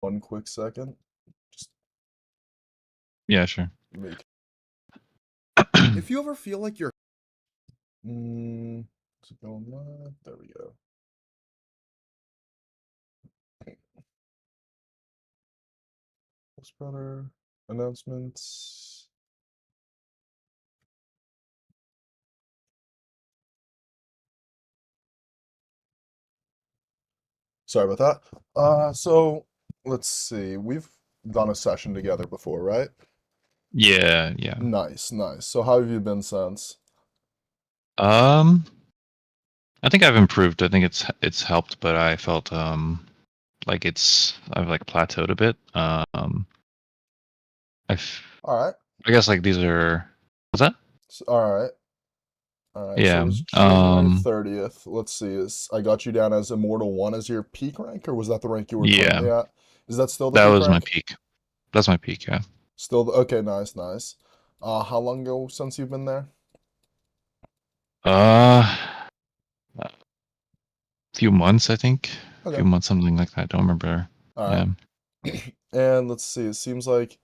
1 quick second. Just Yeah, sure. make. If you ever feel like you're. Is it going live? There we go. What's better? Announcements. Sorry about that. So let's see. We've done a session together before, right? Yeah, yeah. Nice, nice. So how have you been since? Um, I think I've improved. I think it's helped, but I felt like I've like plateaued a bit. I f- All right. I guess like these are what's that? All right. All right. So it Yeah. was January 30th. Let's see. I got you down as Immortal 1 as your peak rank, or was that the rank you were Yeah. currently at? Is that still the That peak was my rank? peak. That's my peak, yeah. Okay, nice, nice. How long ago since you've been there? Uh, a few months, I think. A Okay. few months, something like that. I don't remember. All Yeah. right. And let's see. It seems like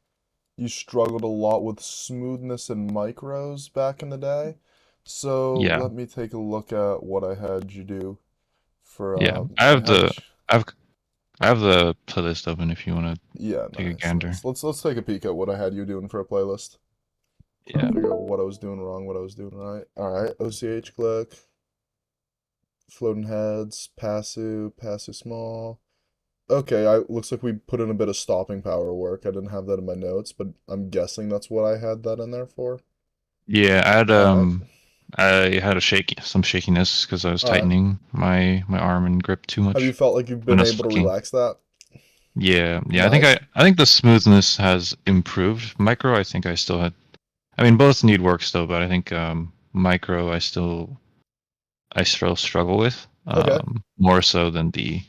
you struggled a lot with smoothness and micros back in the day. So Yeah. let me take a look at what I had you do for Yeah. I had I've I have the playlist open if you want to yeah, take a nice, gander. nice. Let's take a peek at what I had you doing for a playlist. Trying Yeah. to figure out what I was doing wrong, what I was doing right. All right, OCH click, floating heads, passive small. Okay, looks like we put in a bit of stopping power work. I didn't have that in my notes, but I'm guessing that's what I had that in there for. Yeah, All right, I had some shakiness because I was all right. tightening my arm and grip too Have you much felt like you've when been I was able to flicking. relax that? Yeah, yeah. Nice. I think the smoothness has improved. Micro, I think I still had. I mean, both need work still, but I think micro, I still struggle with Okay, more so than the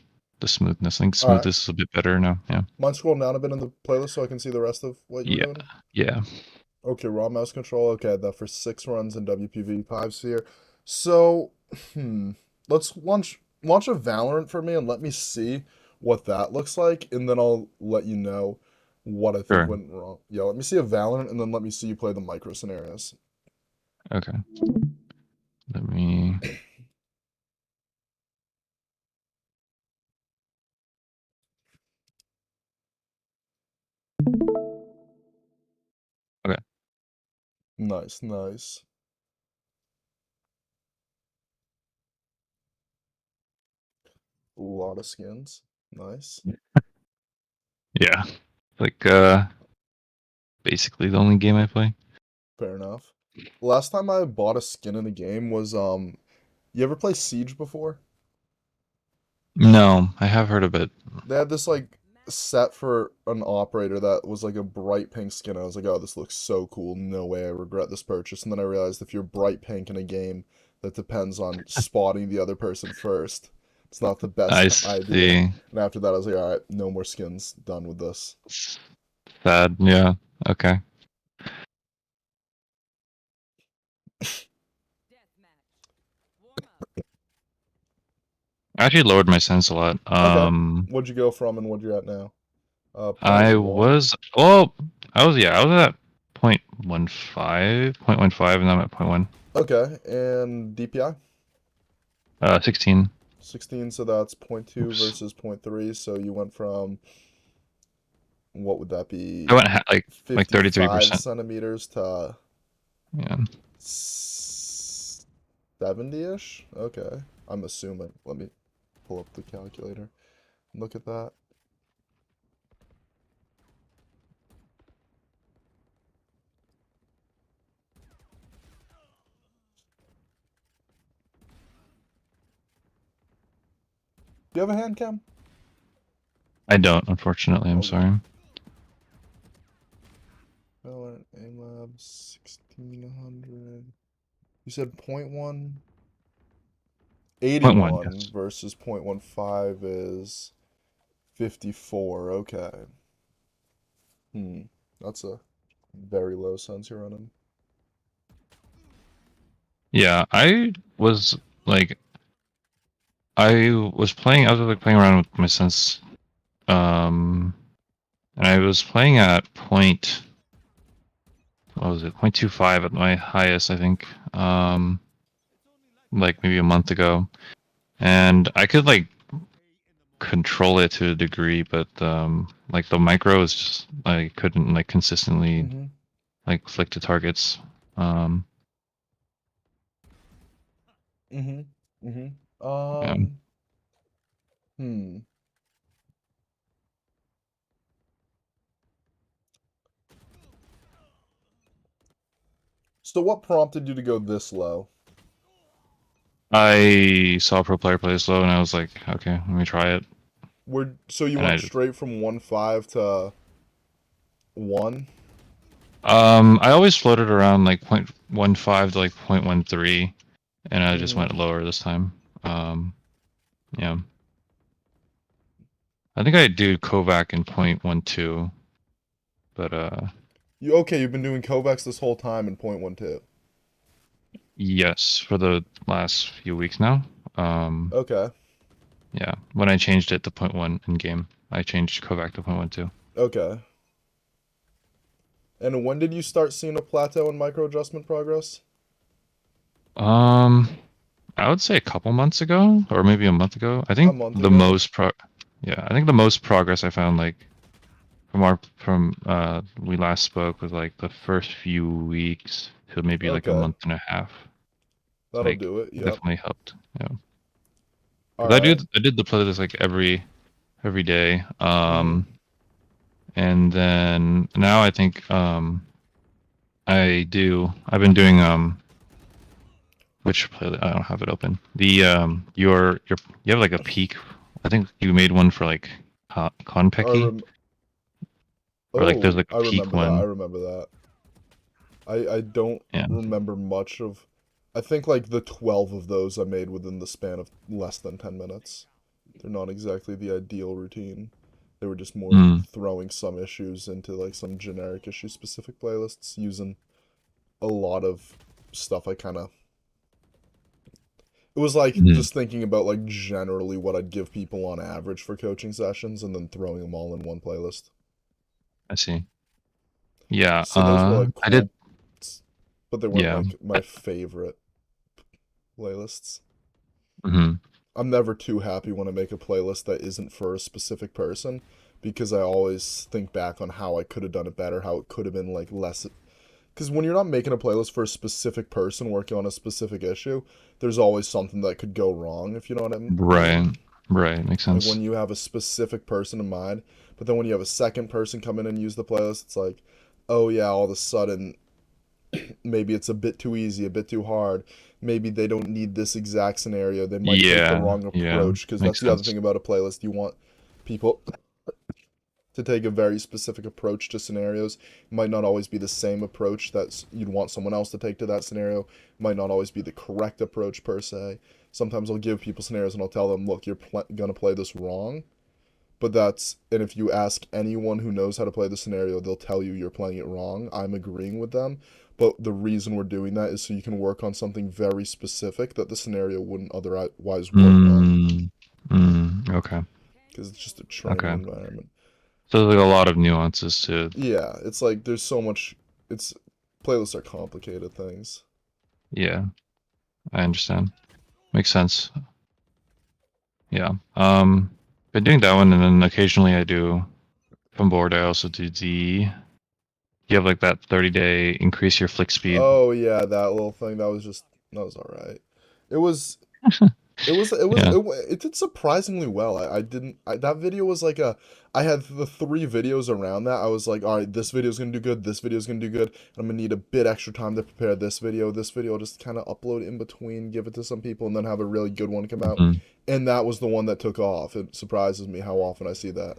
smoothness. I think all right. smoothness is a bit better now. Yeah, Mind scrolling down a bit in the playlist so I can see the rest of what you were yeah, doing? yeah. Okay, raw mouse control. Okay, that for 6 runs in WPV 5 sphere. So, hmm, let's launch a Valorant for me and let me see what that looks like, and then I'll let you know what I think Sure. went wrong. Yeah, let me see a Valorant, and then let me see you play the micro scenarios. Okay. Let me. Okay. Nice, nice. A lot of skins. Nice. Yeah. Like basically the only game I play. Fair enough. Last time I bought a skin in a game was you ever play Siege before? No, I have heard of it. They had this like set for an operator that was like a bright pink skin. I was like, oh, this looks so cool. No way I regret this purchase. And then I realized if you're bright pink in a game that depends on spotting the other person first, it's not the I best idea. see. And after that, I was like, all right, no more skins. Done with this. Sad. Yeah. Okay. Hmm. I actually lowered my sense a lot. Okay. What'd you go from and what'd you at now? Point I one. was well, I was at 0.15, and I'm at point 0.1. Okay. And DPI? 16. 16, so that's point 0.2 Oops. versus point 0.3. So you went from what would that be? I went like 55 33%. centimeters to Yeah. 70-ish? Okay. I'm assuming. Let me pull up the calculator. Look at that. Do you have a hand cam? I don't, unfortunately. I'm Okay. sorry. Valorant AimLab 1600. You said point 0.1? Point 1, 81 yes. versus 0.15 is 54. Okay. Hmm. That's a very low sense you're running. Yeah, like I was like playing around with my sense And I was playing at what was it, 0.25 at my highest, I think, like maybe a month ago. And I could like control it to a degree, but like the micro is just I couldn't like consistently Mm-hmm. like flick to targets. Um, Mm-hmm. Mm-hmm. yeah. Hmm. So what prompted you to go this low? I saw a pro player play slow, and I was like, okay, let me try it. So you And went straight from 1.5 to 1? I always floated around like 0.15 to like 0.13, and I just Mm-hmm. went lower this time. Um, yeah, I think I do Kovac in 0.12, but You've been doing KovaaKs this whole time in 0.12. yes, for the last few weeks now. Um, Okay. yeah, when I changed it to point 0.1 in game, I changed Kovac to 0.12. Okay. And when did you start seeing a plateau in micro adjustment progress? Um, I would say a couple months ago, or maybe a month ago. I A think month the ago? most yeah, I think the most progress I found like from we last spoke was like the first few weeks to maybe like a Okay. month and a half. That'll Like do it. it Yep. definitely helped. Yeah, All because right. I did the playlist like every day. Mm-hmm. And then now I think I've been doing which playlist I don't have it open. The you have like a peak. I think you made one for like I Konpeki, rem or like there's Oh, like a I peak remember that. I one. remember that. I don't Yeah. remember much of. I think like the 12 of those I made within the span of less than 10 minutes. They're not exactly the ideal routine. They were just more Mm. throwing some issues into like some generic issue specific playlists using a lot of stuff I kind of. It was like Mm. just thinking about like generally what I'd give people on average for coaching sessions and then throwing them all in one playlist. I see. Yeah. So those were like I did. cool, but they weren't Yeah. like my favorite playlists. Hmm. I'm never too happy when I make a playlist that isn't for a specific person because I always think back on how I could have done it better, how it could have been like less. Because when you're not making a playlist for a specific person working on a specific issue, there's always something that could go wrong, if you know what I mean. Right. Right. Makes Like sense. when you have a specific person in mind, but then when you have a second person come in and use the playlist, it's like, oh yeah, all of a sudden maybe it's a bit too easy, a bit too hard. Maybe they don't need this exact scenario. They might take the Yeah. wrong Yeah. approach because that's Makes the other sense. thing about a playlist. You want people to take a very specific approach to scenarios. It might not always be the same approach that you'd want someone else to take to that scenario. It might not always be the correct approach per se. Sometimes I'll give people scenarios and I'll tell them, look, gonna play this wrong. But and if you ask anyone who knows how to play the scenario, they'll tell you you're playing it wrong. I'm agreeing with them. But the reason we're doing that is so you can work on something very specific that the scenario wouldn't otherwise work on. Mm. Mm. Okay. Because it's just a training Okay. environment. So there's like a lot of nuances to. Yeah, it's like there's so much. It's Playlists are complicated things. Yeah. I understand. Makes sense. Yeah. Been doing that one, and then occasionally I do. If I'm bored, I also do the. You have like that 30-day increase your flick speed. Oh yeah, that little thing. That was all right. It was Yeah. it did surprisingly well. I didn't that video was like a I had the three videos around that. I was like, all right, this video's gonna do good. This video's gonna do good. I'm gonna need a bit extra time to prepare this video. This video I'll just kind of upload in between, give it to some people, and then have a really good one come out. Mhm. And that was the one that took off. It surprises me how often I see that.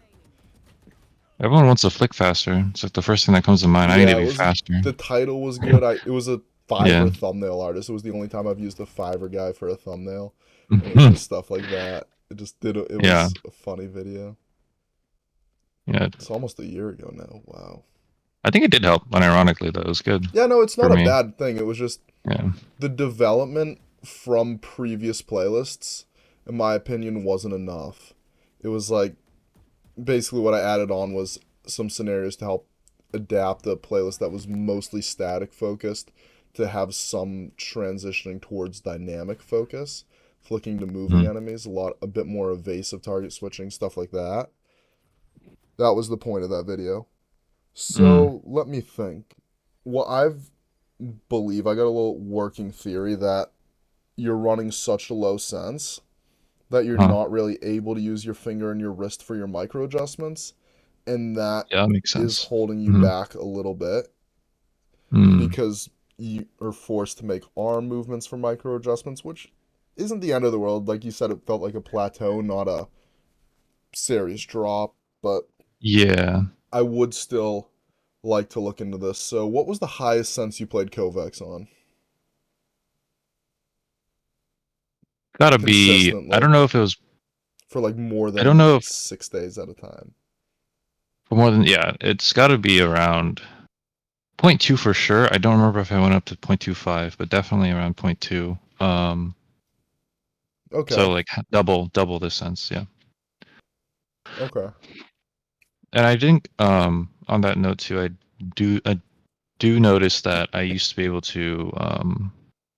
Everyone wants to flick faster. It's like the first thing that comes to mind. I need to Yeah, be faster. the title was good. It was a Yeah. Fiverr thumbnail artist. It was the only time I've used a Fiverr guy for a thumbnail, and it was just stuff like that. It Yeah. was a funny video. Yeah. It's almost a year ago now. Wow. I think it did help, unironically, though. It was good Yeah, no, it's for not a me. bad thing. It was just Yeah. the development from previous playlists, in my opinion, wasn't enough. It was like basically what I added on was some scenarios to help adapt a playlist that was mostly static focused to have some transitioning towards dynamic focus, flicking to moving Mhm. enemies, a bit more evasive target switching, stuff like that. That was the point of that video. Mm. So let me think. What believe I got a little working theory that you're running such a low sense that you're Huh. not really able to use your finger and your wrist for your micro adjustments, and that Yeah, that makes is sense. holding you Mhm. back a little bit Mm. because you are forced to make arm movements for micro adjustments, which isn't the end of the world. Like you said, it felt like a plateau, not a serious drop, but Yeah. I would still like to look into this. So, what was the highest sense you played Kovacs on Gotta be. I consistently don't know if it was. for like more I don't than know if 6 days at a time? for more than. Yeah, it's gotta be around point 0.2 for sure. I don't remember if I went up to 0.25, but definitely around point 0.2. Okay, So like double this sense. Yeah. okay. And I think on that note too, I do notice that I used to be able to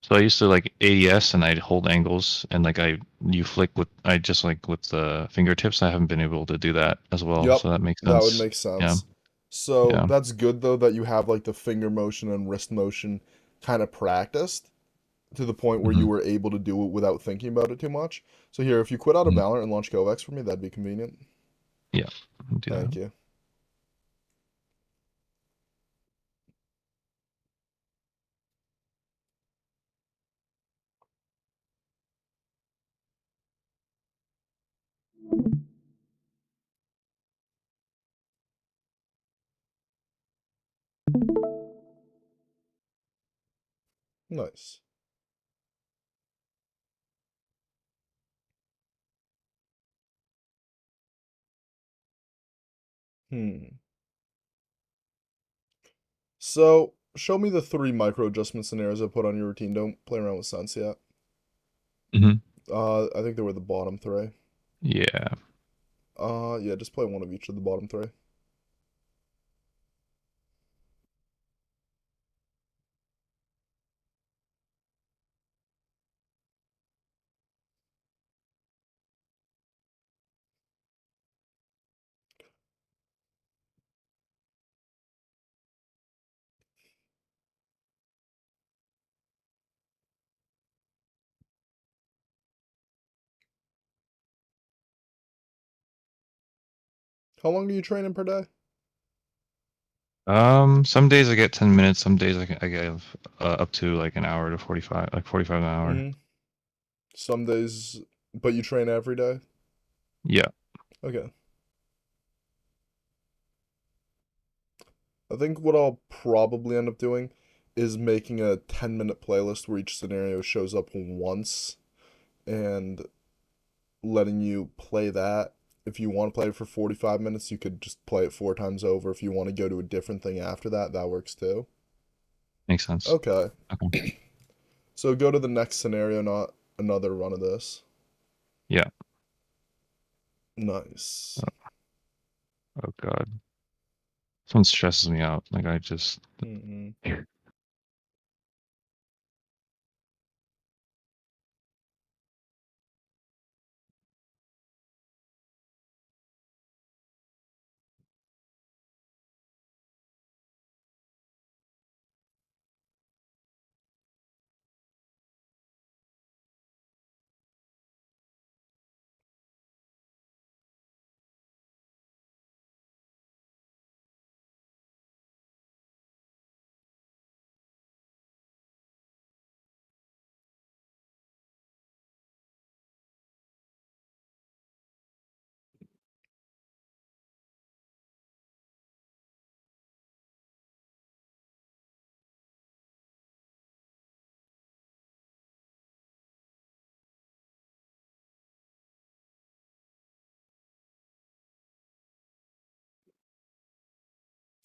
so I used to like ADS and I'd hold angles and like you flick with I just like with the fingertips. I haven't been able to do that as well, Yep, so that makes that would sense. make Yeah, sense. So yeah. that's good though that you have like the finger motion and wrist motion kind of practiced to the point where you Hmm. were able to do it without thinking about it too much. So here, if you quit out of Hmm. Valorant and launch Kovacs for me, that'd be convenient. Yeah, I'll do that. Thank you. Nice. Hmm. So show me the three micro adjustment scenarios I put on your routine. Don't play around with sense yet. Hmm. I think they were the bottom three. Yeah. Yeah, just play one of each of the bottom three. How long do you train in per day? Some days I get 10 minutes. Some days I get up to like an hour to 45, like 45 an hour. Mm, some days, but you train every day? Yeah. Okay. I think what I'll probably end up doing is making a 10-minute playlist where each scenario shows up once and letting you play that. If you want to play it for 45 minutes, you could just play it four times over. If you want to go to a different thing after that, that works too. Makes sense. Okay. Okay. So go to the next scenario, not another run of this. Yeah. Nice. Oh God. Someone stresses me out. Like I just. Mm-mm.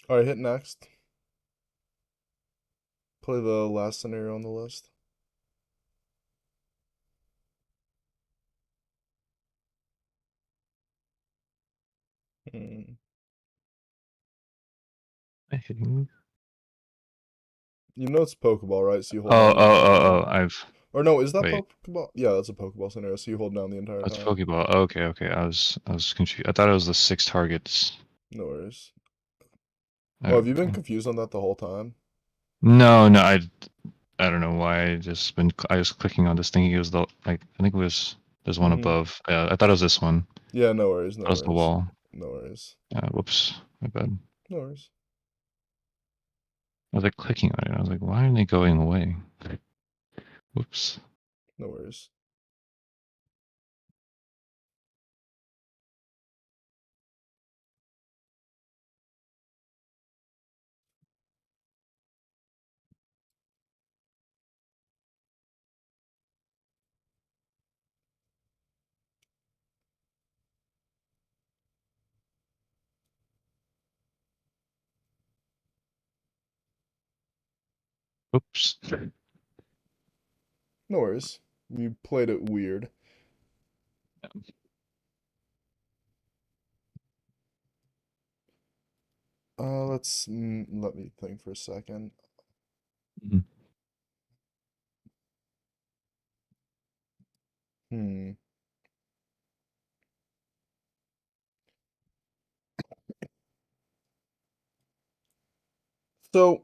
All right, hit next. Play the last scenario on the list. Hmm. Am I hitting? You know it's Pokeball, right? So you hold Oh, down oh, the entire oh, oh. time. I've Or no, is that wait. Pokeball? Yeah, that's a Pokeball scenario. So you hold down the entire That's time. Pokeball. Oh, okay, okay. I was confused. I thought it was the 6 targets. No worries. Oh, have you been Okay. confused on that the whole time? No, no. I don't know why. I was clicking on this thinking it was the like I think it was there's one Mm-hmm. above. I thought it was this one. Yeah, no worries, no That was the worries. wall. No worries. Whoops. My bad. No worries. I was like clicking on it. I was like, why aren't they going away? Whoops. No worries. Oops. No worries. You played it weird. Let me think for a second. Mhm. Hmm. So,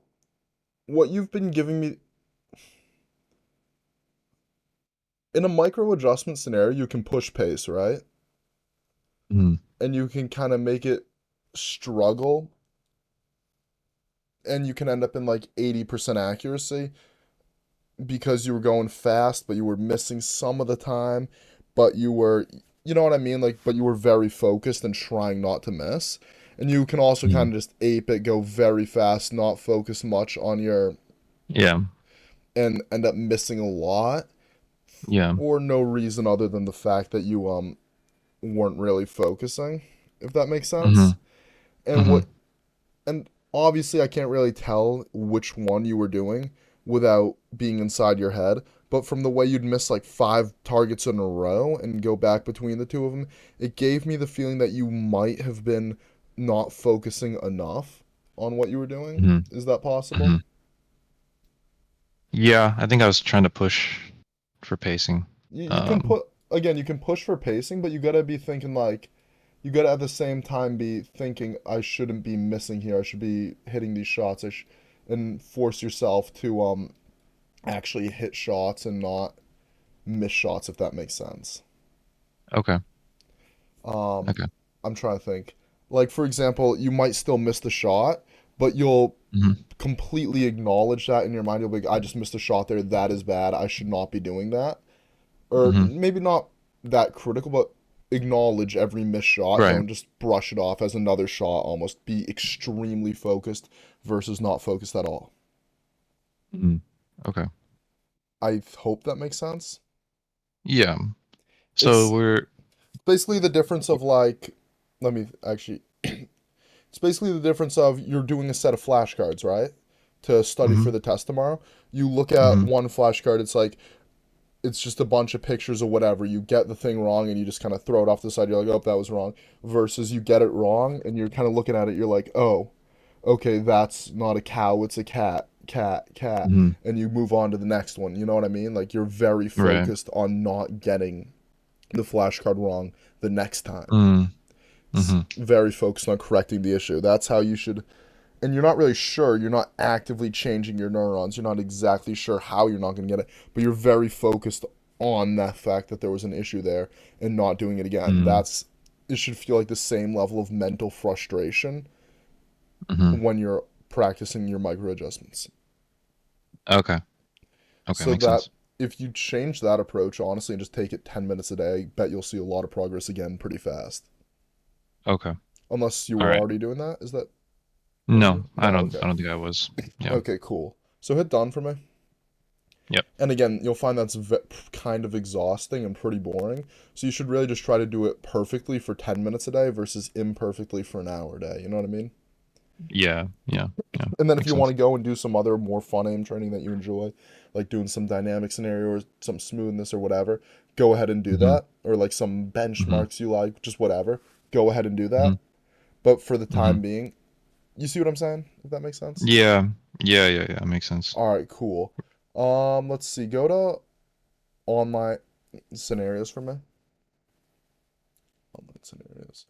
what you've been giving me in a micro adjustment scenario, you can push pace, right? Mhm. And you can kind of make it struggle, and you can end up in like 80% accuracy because you were going fast, but you were missing some of the time, but you know what I mean? Like, but you were very focused and trying not to miss. And you can also Mhm. kind of just ape it, go very fast, not focus much on your, Yeah. and end up missing a lot Yeah. for no reason other than the fact that you weren't really focusing, if that makes sense. Mhm. And Mhm. and obviously I can't really tell which one you were doing without being inside your head, but from the way you'd miss like 5 targets in a row and go back between the two of them, it gave me the feeling that you might have been not focusing enough on what you were doing. Mhm. Is that possible? Mhm. Yeah, I think I was trying to push for pacing. You can Um. put again, you can push for pacing, but you gotta be thinking like you gotta at the same time be thinking I shouldn't be missing here. I should be hitting these shots. And force yourself to actually hit shots and not miss shots, if that makes sense. Okay. Um, Okay. I'm trying to think. Like for example, you might still miss the shot, but you'll Mhm. completely acknowledge that in your mind. You'll be like, I just missed a shot there. That is bad. I should not be doing that. Or Mhm. maybe not that critical, but acknowledge every missed shot. Right. Don't just brush it off as another shot. Almost be extremely focused versus not focused at all. Mhm. Okay. I hope that makes sense. Yeah. So It's we're. basically the difference of like, let me actually, it's basically the difference of you're doing a set of flashcards, right? To study for Mhm. the test tomorrow. You look at Mhm. one flashcard, it's like, it's just a bunch of pictures or whatever. You get the thing wrong and you just kind of throw it off the side. You're like, oh, that was wrong. Versus you get it wrong and you're kind of looking at it. You're like, oh, okay, that's not a cow. It's a cat, cat, cat. Mhm. And you move on to the next one. You know what I mean? Like you're very Right. focused on not getting the flashcard wrong the next time. Mhm. Mhm. Very focused on correcting the issue. That's how you should. And you're not really sure. You're not actively changing your neurons. You're not exactly sure how you're not going to get it, but you're very focused on that fact that there was an issue there and not doing it again. Mhm. It should feel like the same level of mental frustration Mhm. when you're practicing your micro adjustments. Okay. Okay. So Makes that sense. if you change that approach, honestly, and just take it 10 minutes a day, I bet you'll see a lot of progress again pretty fast. Okay. Unless you All were right. already doing that. Is that what you're No, doing? I No, don't. okay. I don't think I was. Yeah. Okay, cool. So hit done for me. Yep. And again, you'll find that's kind of exhausting and pretty boring. So you should really just try to do it perfectly for 10 minutes a day versus imperfectly for an hour a day. You know what I mean? Yeah. Yeah. Yeah. And then if Makes you want sense. to go and do some other more fun aim training that you enjoy, like doing some dynamic scenario or some smoothness or whatever, go ahead and do Mhm. that. Or like some Mhm. benchmarks you like, just whatever. Go ahead and do Mhm. that. but for the Hmm. time being, you see what I'm saying? If that makes sense. Yeah. Yeah. Makes sense. All right, cool. Let's see. Go to online scenarios for me. Online scenarios.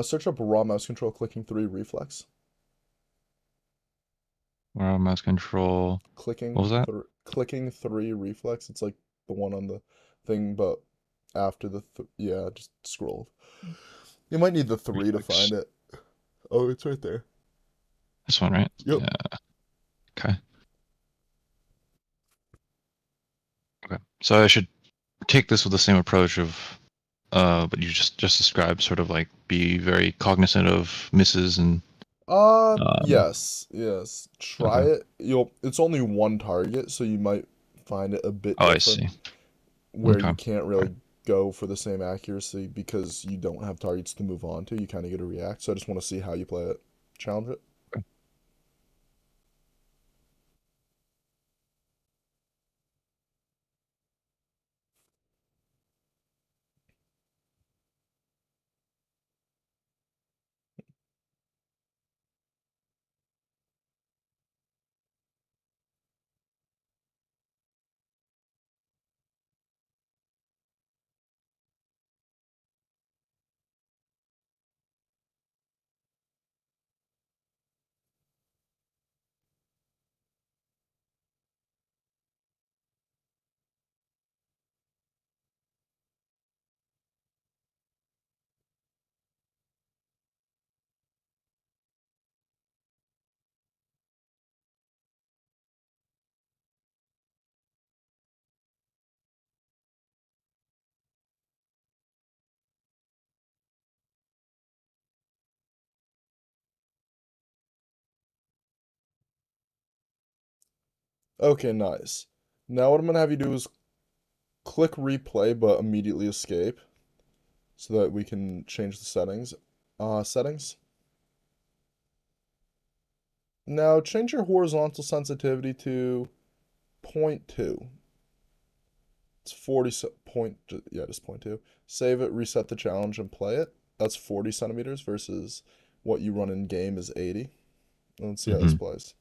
Search up raw mouse control clicking 3 reflex. Mouse control. What was that? Clicking 3 reflex. It's like the one on the thing, but after the yeah, just scroll. You might need the 3 to Reflex. find it. Oh, it's right there. This one, right? Yep. Yeah. Okay. Okay. So I should take this with the same approach of what you just described, sort of like be very cognizant of misses and Yes, yes. Try okay. it. It's only one target, so you might find it a bit Oh, I different see. where Okay. you can't Okay. really go for the same accuracy because you don't have targets to move on to. You kind of get to react. So I just want to see how you play it. Challenge it. Okay, nice. Now what I'm gonna have you do is click replay, but immediately escape so that we can change the settings. Settings. Now change your horizontal sensitivity to zero point 0.2. It's 40 point, yeah, just 0.2. Save it, reset the challenge, and play it. That's 40 centimeters versus what you run in game is 80. Let's see how this Hmm. plays.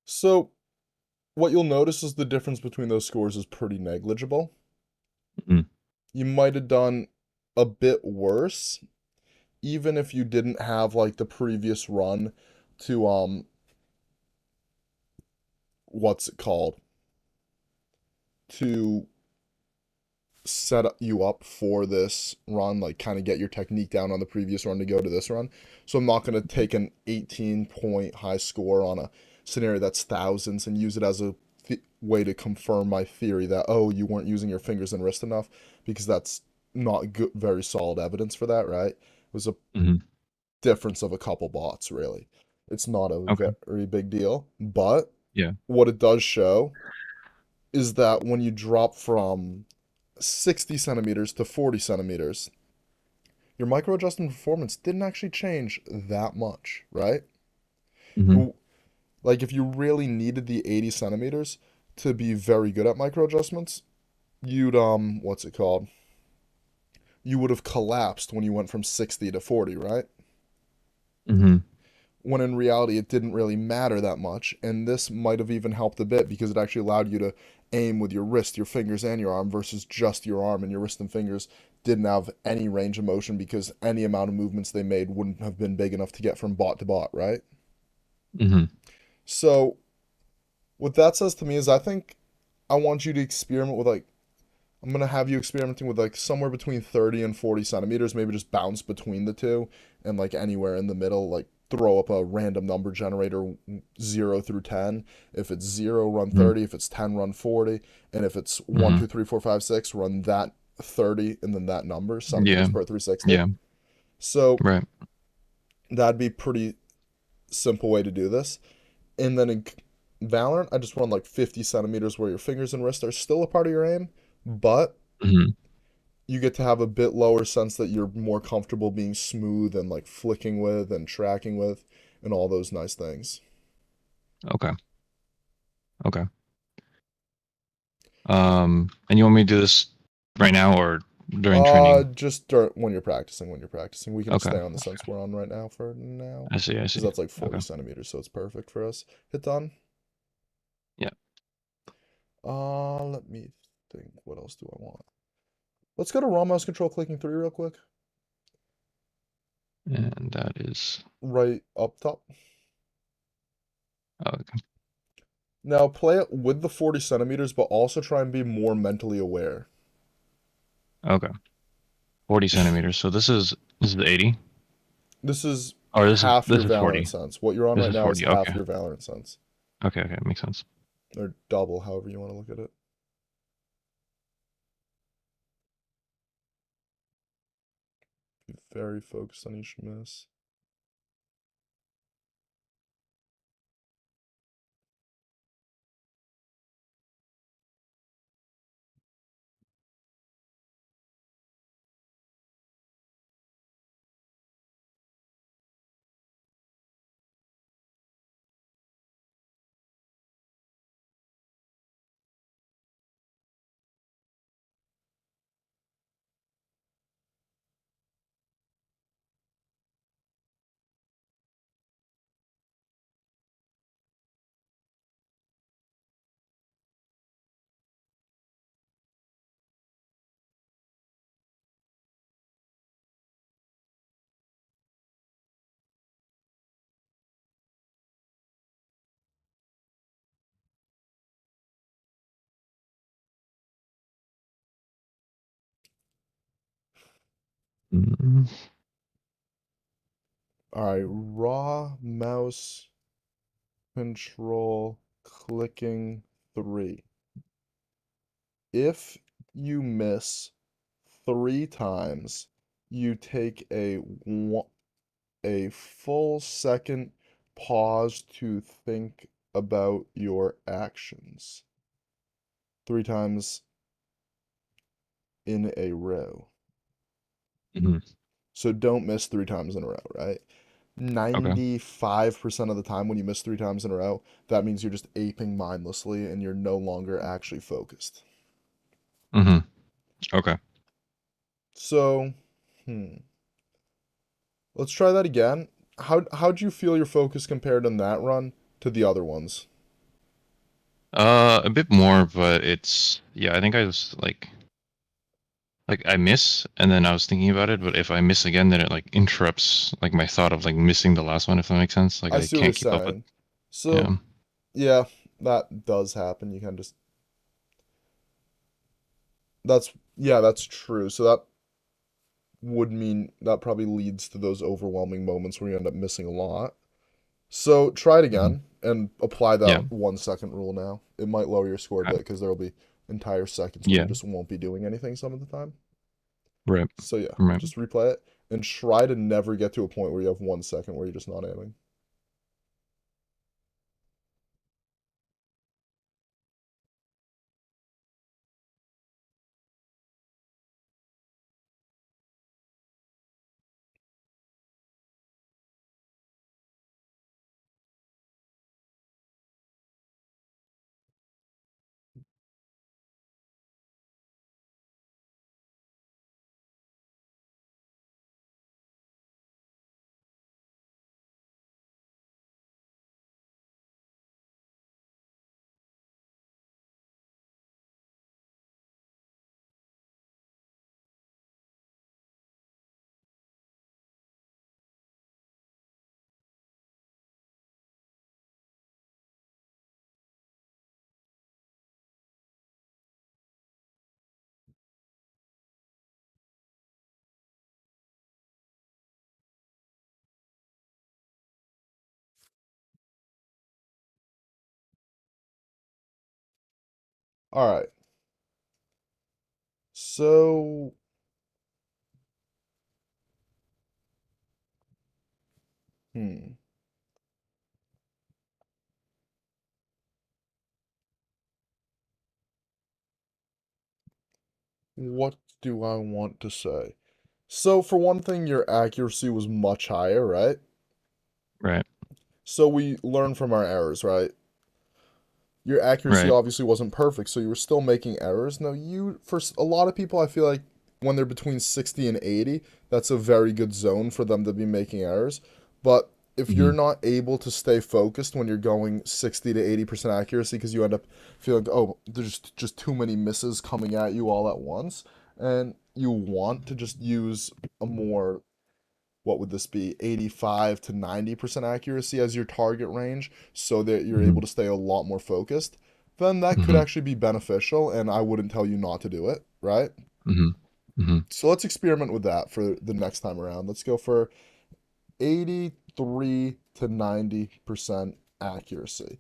So what you'll notice is the difference between those scores is pretty negligible. Hmm. You might have done a bit worse, even if you didn't have like the previous run to what's it called? To set you up for this run, like kind of get your technique down on the previous run to go to this run. So I'm not going to take an 18-point high score on a scenario that's thousands and use it as a way to confirm my theory that, oh, you weren't using your fingers and wrist enough, because that's not good, very solid evidence for that, right? It was a Hmm. difference of a couple bots, really. It's not a Okay. very big deal, but Yeah. what it does show is that when you drop from 60 centimeters to 40 centimeters, your micro adjustment performance didn't actually change that much, right? Hmm. Like if you really needed the 80 centimeters to be very good at micro adjustments, you'd what's it called? You would have collapsed when you went from 60 to 40, right? Hmm. When in reality it didn't really matter that much, and this might have even helped a bit because it actually allowed you to aim with your wrist, your fingers, and your arm versus just your arm and your wrist and fingers didn't have any range of motion because any amount of movements they made wouldn't have been big enough to get from bot to bot, right? Mm-hmm. So what that says to me is I think I want you to experiment with like I'm gonna have you experimenting with like somewhere between 30 and 40 centimeters, maybe just bounce between the two and like anywhere in the middle, like throw up a random number generator 0 through 10. If it's 0, run Mm-hmm. 30. If it's 10, run 40. And if it's one, Mm-hmm. 2, 3, 4, 5, 6, run that 30 and then that number, Yeah. centimeters per 360. Yeah. So Right. that'd be pretty simple way to do this. And then in Valorant, I just run like 50 centimeters where your fingers and wrist are still a part of your aim, but Mm-hmm. you get to have a bit lower sense that you're more comfortable being smooth and like flicking with and tracking with and all those nice things. Okay. Okay. And you want me to do this right now or during training? Just when you're practicing, we can just Okay. stay on the sense we're on right now for now. I see. I Because see. that's like 40 Okay. centimeters, so it's perfect for us. Hit done. Yeah. Let me think. What else do I want? Let's go to raw mouse control clicking 3 real quick. And that is Right up top. okay. Now play it with the 40 centimeters, but also try and be more mentally aware. Okay. 40 centimeters. So this is 80. This is Or half this your is Valorant 40. sense. What you're on This right is now is 40. half Okay. your Valorant sense. Okay. Okay. Makes sense. Or double, however you want to look at it. Be very focused on each miss. Mm-hmm. Alright, raw mouse control clicking 3. If you miss 3 times, you take a full second pause to think about your actions. 3 times in a row. Mm-hmm. So don't miss 3 times in a row, right? Okay. 95% of the time when you miss 3 times in a row, that means you're just aping mindlessly and you're no longer actually focused. Mm-hmm. Okay. So, let's try that again. How'd you feel your focus compared in that run to the other ones? A bit more, but it's yeah, I think I was like I miss and then I was thinking about it, but if I miss again then it like interrupts like my thought of like missing the last one if that makes sense. Like I I see what you're can't keep up with saying. So, yeah. yeah, that does happen. You can just that's true. So that would mean that probably leads to those overwhelming moments where you end up missing a lot. So try it Mhm. again and apply Yeah. that 1 second rule now. It might lower your score a Okay. bit because there will be entire seconds where you Yeah. just won't be doing anything some of the time. Right. So yeah, Right. just replay it and try to never get to a point where you have 1 second where you're just not aiming. All right. So, hmm, what do I want to say? So, for one thing, your accuracy was much higher, right? Right. So we learn from our errors, right? Your accuracy Right. obviously wasn't perfect, so you were still making errors. Now, for a lot of people, I feel like when they're between 60 and 80, that's a very good zone for them to be making errors. But if you're Mm-hmm. not able to stay focused when you're going 60 to 80% accuracy because you end up feeling, oh, there's just too many misses coming at you all at once, and you want to just use a more, what would this be, 85 to 90% accuracy as your target range so that you're Mm-hmm. able to stay a lot more focused, then that could Mm-hmm. actually be beneficial, and I wouldn't tell you not to do it, right? Mm-hmm. Mm-hmm. So let's experiment with that for the next time around. Let's go for 83 to 90% accuracy.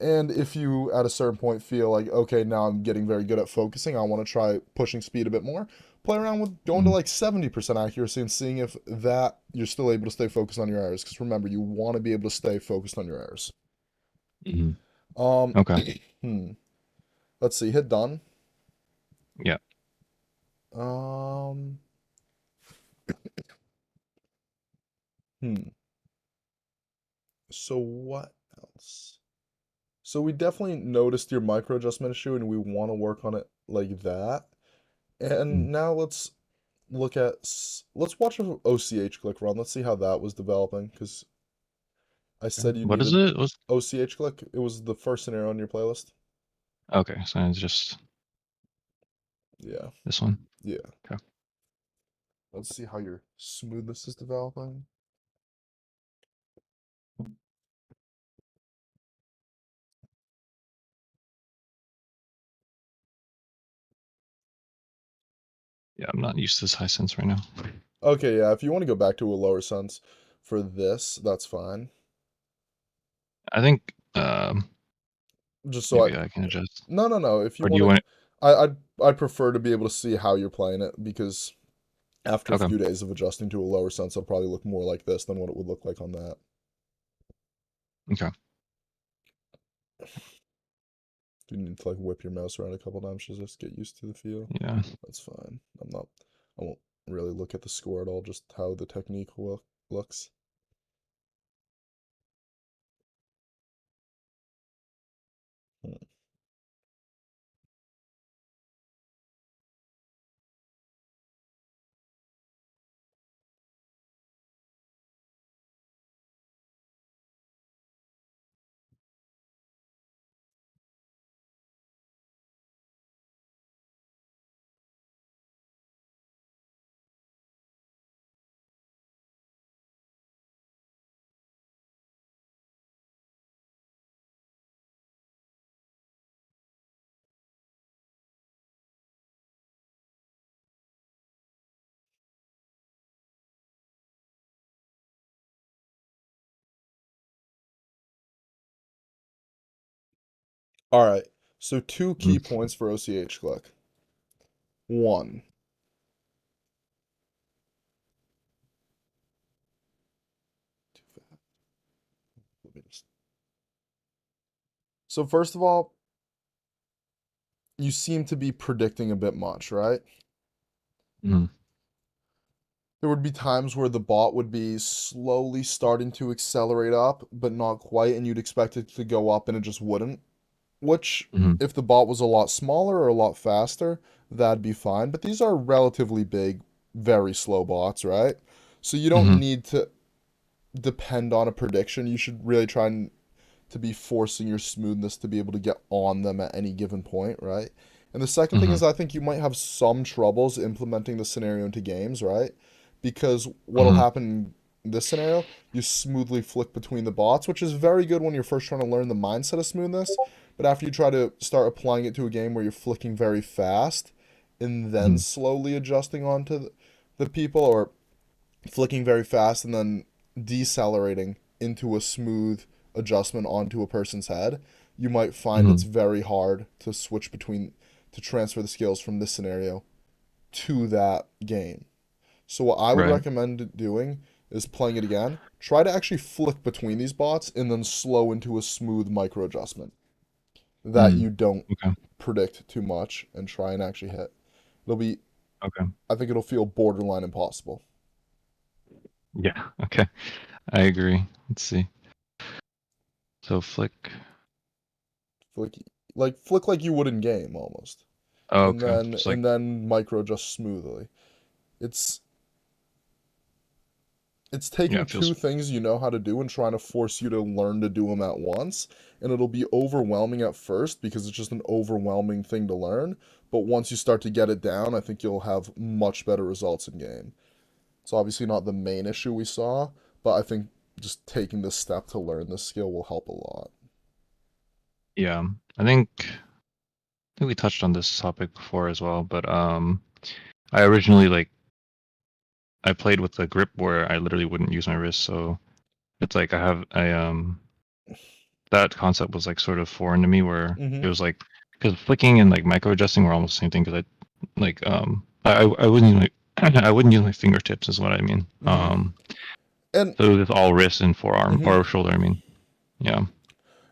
And if you at a certain point feel like, okay, now I'm getting very good at focusing, I want to try pushing speed a bit more, play around with going to like 70% accuracy and seeing if that you're still able to stay focused on your errors. Because remember, you want to be able to stay focused on your errors. Mm-hmm. Um, Okay. hmm. Let's see, hit done. Yeah. Um, hmm. So what else? So we definitely noticed your micro adjustment issue and we want to work on it like that. Mm. And now let's watch a OCH click run. Let's see how that was developing because I Okay. said you What is needed it? Was OCH click. It was the first scenario on your playlist. okay. So it's just Yeah, this one. yeah. Okay. Let's see how your smoothness is developing. Yeah, I'm not used to this high sense right now. Okay, yeah. If you want to go back to a lower sense for this, that's fine. I think Just so I, maybe I can adjust. no, no, no. If you Or do want you to, want it? I'd prefer to be able to see how you're playing it because after a Okay. few days of adjusting to a lower sense, it'll probably look more like this than what it would look like on that. Okay. You need to like whip your mouse around a couple times to just get used to the feel. Yeah. That's fine. I won't really look at the score at all, just how the technique looks. Hmm. All right. So two Mm. key points for OCH click. One, too fast. Let me just- So first of all, you seem to be predicting a bit much, right? Mm. There would be times where the bot would be slowly starting to accelerate up, but not quite, and you'd expect it to go up and it just wouldn't. Which, Mm. if the bot was a lot smaller or a lot faster, that'd be fine. But these are relatively big, very slow bots, right? So you don't Mm. need to depend on a prediction. You should really try and to be forcing your smoothness to be able to get on them at any given point, right? And the second thing Mm. is I think you might have some troubles implementing the scenario into games, right? Because what'll Mm. happen in this scenario, you smoothly flick between the bots, which is very good when you're first trying to learn the mindset of smoothness. But after you try to start applying it to a game where you're flicking very fast and then Mm. slowly adjusting onto the people, or flicking very fast and then decelerating into a smooth adjustment onto a person's head, you might find it's Mhm. very hard to switch between to transfer the skills from this scenario to that game. So what I would Right. recommend doing is playing it again. Try to actually flick between these bots and then slow into a smooth micro adjustment that Mm. you don't Okay. predict too much and try and actually hit. It'll be Okay. I think it'll feel borderline impossible. Yeah. Okay. I agree. Let's see. So flick. Flick flick like you would in game almost. Oh, And okay. then Just like and then micro adjust smoothly. It's it's yeah, taking it feels two things you know how to do and trying to force you to learn to do them at once. And it'll be overwhelming at first because it's just an overwhelming thing to learn. But once you start to get it down, I think you'll have much better results in game. It's obviously not the main issue we saw, but I think just taking this step to learn this skill will help a lot. yeah. I think we touched on this topic before as well, but I originally like I played with a grip where I literally wouldn't use my wrist, so it's like I that concept was like sort of foreign to me where Mm-hmm. it was like because flicking and like micro adjusting were almost the same thing because I like I wouldn't use my I wouldn't use my fingertips is what I mean. Mm-hmm. And So it was all wrist and forearm mm-hmm. or shoulder, I mean. Yeah.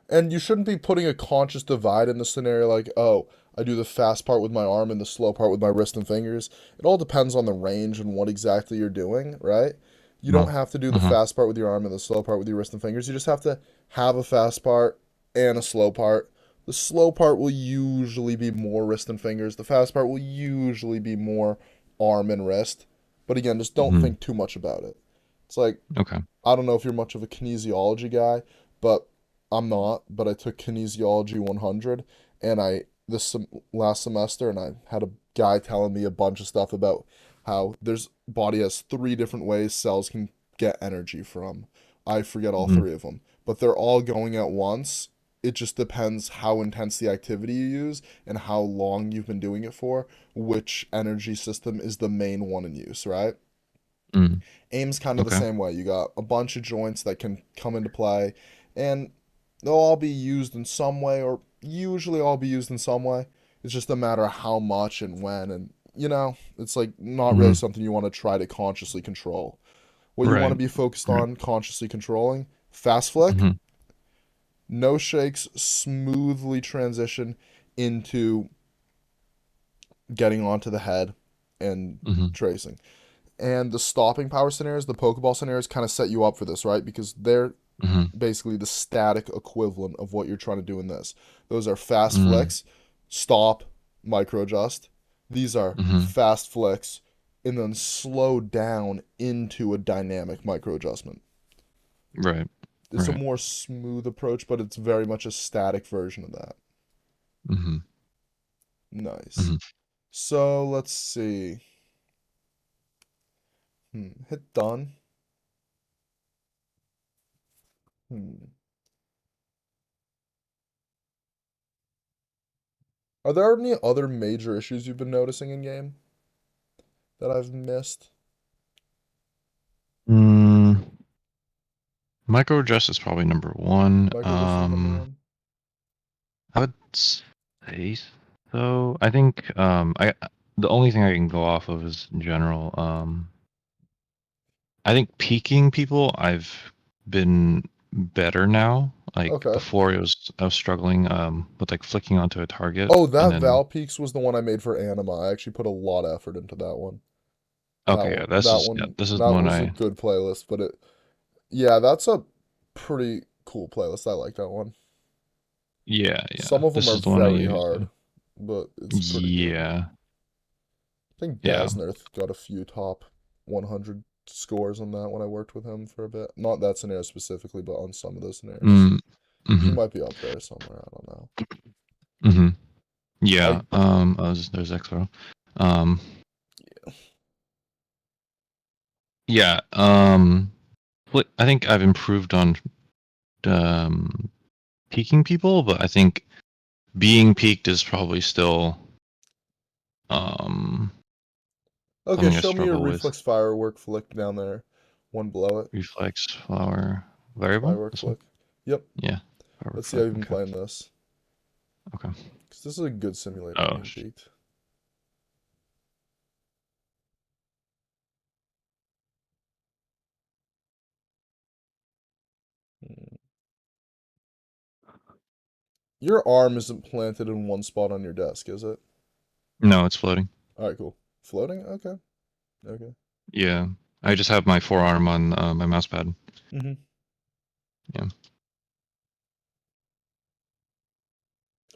And you shouldn't be putting a conscious divide in the scenario like, oh, I do the fast part with my arm and the slow part with my wrist and fingers. It all depends on the range and what exactly you're doing, right? You don't Uh-huh. have to do the Uh-huh. fast part with your arm and the slow part with your wrist and fingers. You just have to have a fast part and a slow part. The slow part will usually be more wrist and fingers. The fast part will usually be more arm and wrist. But again, just don't Hmm. think too much about it. It's like Okay. I don't know if you're much of a kinesiology guy, but I'm not. But I took kinesiology 100, and last semester, and I had a guy telling me a bunch of stuff about how there's body has three different ways cells can get energy from. I forget all Hmm. three of them, but they're all going at once. It just depends how intense the activity you use and how long you've been doing it for, which energy system is the main one in use, right? Mm. Aim's kind of the Okay. same way. You got a bunch of joints that can come into play, and they'll all be used in some way, or usually all be used in some way. It's just a matter of how much and when, and it's like not really Hmm. something you want to try to consciously control. What you want to Right. be focused Right. on consciously controlling, fast flick, Hmm. no shakes, smoothly transition into getting onto the head and Hmm. tracing. And the stopping power scenarios, the Pokeball scenarios, kind of set you up for this, right? Because they're Hmm. basically the static equivalent of what you're trying to do in this. Those are fast Mm. flicks, stop, micro adjust. These are Hmm. fast flicks, and then slow down into a dynamic micro adjustment. Right. It's a Right. more smooth approach, but it's very much a static version of that. Hmm. Nice. Hmm. So let's see. Hit done. Hmm. Are there any other major issues you've been noticing in game that I've missed? Mm. Micro adjust is probably number one. Micro adjustment number one. I would say so. I think I the only thing I can go off of is general. I think peeking people I've been better now. Like Okay. before I was struggling with like flicking onto a target Oh, and that then Val Peaks was the one I made for Anima. I actually put a lot of effort into that one. That okay, yeah, one, that yeah, one, this is the that one was a I good playlist. Yeah, that's a pretty cool playlist. I like that one. yeah, Some yeah. of them This are is the one I very used. hard, but it's pretty good. Yeah. I think Yeah. Dasnerth got a few top 100 scores on that when I worked with him for a bit. Not that scenario specifically, but on some of those scenarios. Mm, He mm-hmm. might be up there somewhere. I don't know. Mm-hmm. Yeah. I There's Expo. Um yeah, I think I've improved on um peaking people, but I think being peaked is probably still um Okay, something I show me your struggle with. reflex firework flick down there. One below it. Reflex flower variable. Firework This one. flick. Yep. Yeah. Power Let's see how flick. you've been Okay. playing this. Okay. Because this is a good simulator of Oh, being peaked. Hmm. Your arm isn't planted in one spot on your desk, is it? no, it's floating. All right, cool. Floating? Okay. Okay. Yeah. I just have my forearm on my mouse pad. Mm-hmm. Yeah.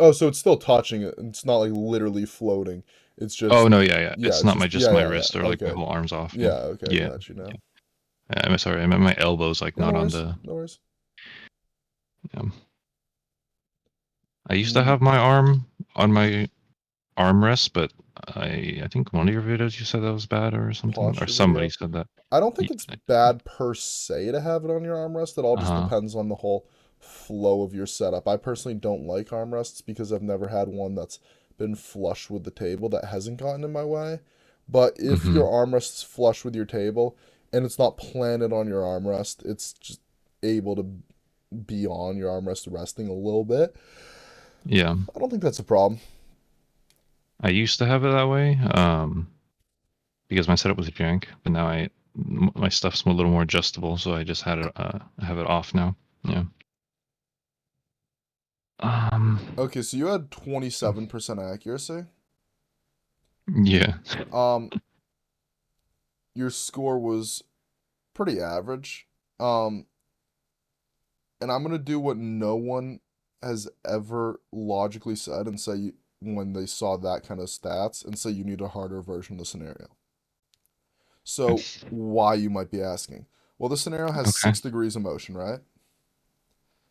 Oh, so it's still touching it. It's not like literally floating. It's Oh just, no, yeah, yeah. yeah, It's it's not my just, just yeah, my yeah, yeah. wrist or like my Okay. whole arm's off. Yeah. Yeah, okay, Yeah. got you now. Yeah. I'm sorry. I meant my elbows like Yeah, no not on worries. the. No worries. Yeah. I used to Mm, have my arm on my armrest, but I think one of your videos you said that was bad or something, or posture somebody video. said that. I don't think Ye- it's bad per se to have it on your armrest. It all just Uh-huh. depends on the whole flow of your setup. I personally don't like armrests because I've never had one that's been flush with the table that hasn't gotten in my way. But if Mm-hmm. your armrest is flush with your table and it's not planted on your armrest, it's just able to be on your armrest resting a little bit. Yeah. I don't think that's a problem. I used to have it that way, because my setup was jank, but now my stuff's a little more adjustable, so I just had it I have it off now. Yeah. Okay, so you had So 27% accuracy. yeah. Um, your score was pretty average. Um, and I'm gonna do what no one has ever logically said and say when they saw that kind of stats and say you need a harder version of the scenario. So why you might be asking? Well, the scenario has Okay. 6 degrees of motion, right?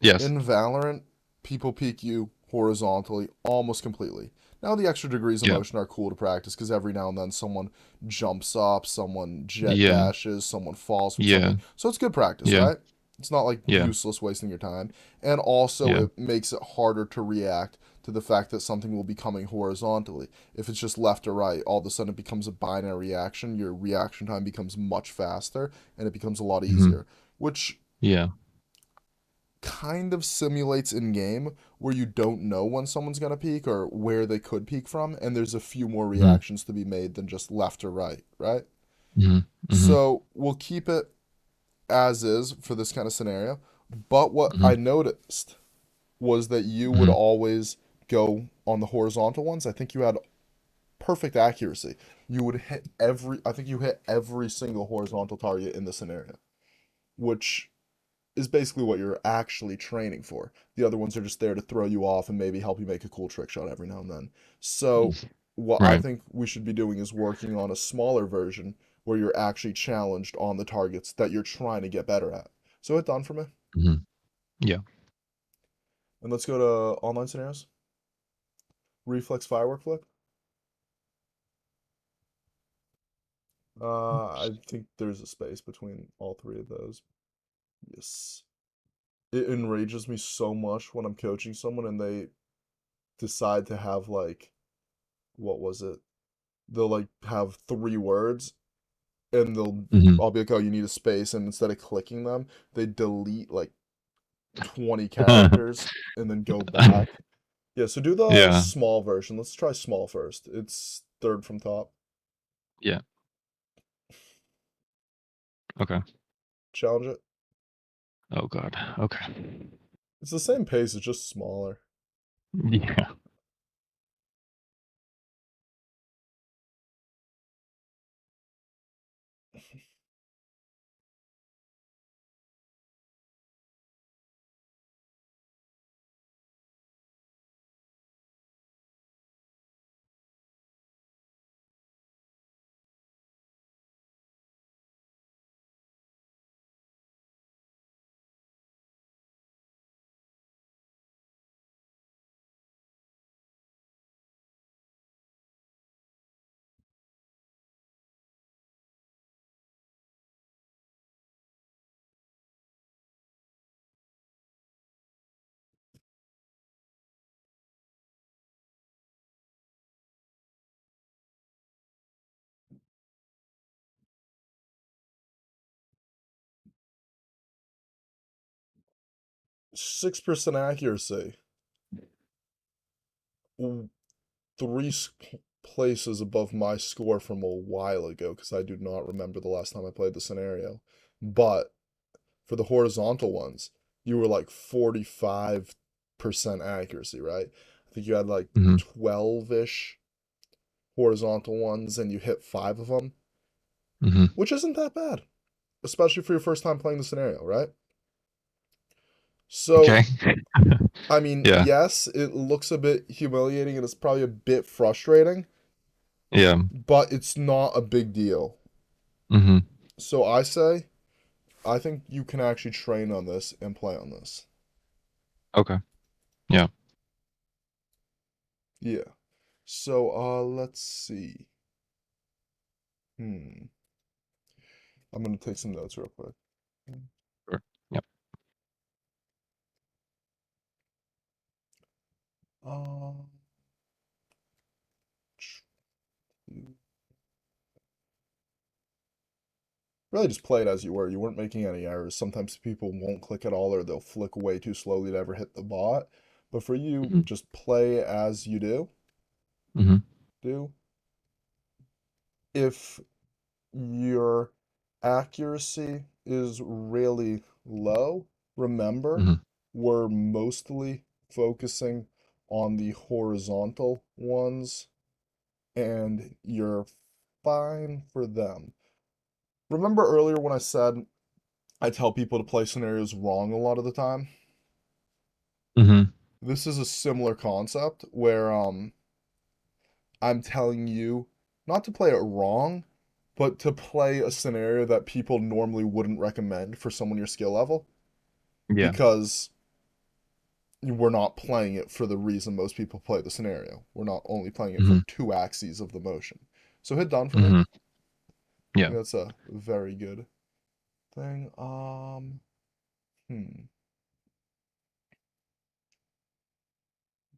Yes. In Valorant, people peek you horizontally almost completely. Now the extra degrees of Yeah. motion are cool to practice because every now and then someone jumps up, someone jet Yeah. dashes, someone falls from Yeah. something. So it's good practice, Yeah. right? It's not like Yeah. useless wasting your time. And also Yeah. it makes it harder to react to the fact that something will be coming horizontally. If it's just left or right, all of a sudden it becomes a binary reaction. Your reaction time becomes much faster and it becomes a lot Hmm. easier, which Yeah. kind of simulates in game where you don't know when someone's going to peak or where they could peak from, and there's a few more Hmm. reactions to be made than just left or right, right? Hmm. Hmm. So we'll keep it as is for this kind of scenario. But what Hmm. I noticed was that you would Hmm. always go on the horizontal ones. I think you had perfect accuracy. You would hit I think you hit every single horizontal target in the scenario, which is basically what you're actually training for. The other ones are just there to throw you off and maybe help you make a cool trick shot every now and then. So, what I Right. think we should be doing is working on a smaller version where you're actually challenged on the targets that you're trying to get better at. So, hit done for me. Hmm. Yeah. And let's go to online scenarios. Reflex firework flip. I think there's a space between all three of those. Yes. It enrages me so much when I'm coaching someone and they decide to have like, what was it? They'll like have 3 words and they'll Hmm. I'll be like, oh, you need a space, and instead of clicking them, they delete like 20 characters and then go back. Yeah, so do the Yeah. small version. Let's try small first. It's third from top. Yeah. Okay. Challenge it. Oh God. Okay. It's the same pace, it's just smaller. Yeah. 6% accuracy. three places above my score from a while ago because I do not remember the last time I played the scenario. But for the horizontal ones, you were like 45% accuracy, right? I think you had like Hmm. 12-ish horizontal ones and you hit 5 of them, Hmm. which isn't that bad, especially for your first time playing the scenario, right? So, Okay. I mean, Yeah. yes, it looks a bit humiliating and it's probably a bit frustrating, Yeah. but it's not a big deal. Hmm. So I think you can actually train on this and play on this. Okay. Yeah. Yeah. So, let's see. Hmm. I'm gonna take some notes real quick. Sure. Yep. Um, really just play it as you were. You weren't making any errors. Sometimes people won't click at all or they'll flick way too slowly to ever hit the bot. But for you, Hmm. just play as you Hmm. do. If your accuracy is really low, remember, Hmm. we're mostly focusing on the horizontal ones, and you're fine for them. Remember earlier when I said I tell people to play scenarios wrong a lot of the time? Hmm. This is a similar concept where I'm telling you not to play it wrong, but to play a scenario that people normally wouldn't recommend for someone your skill level Yeah. because we're not playing it for the reason most people play the scenario. We're not only playing it Hmm. from two axes of the motion. So hit done for me. Hmm. I Yeah. think that's a very good thing. Hmm.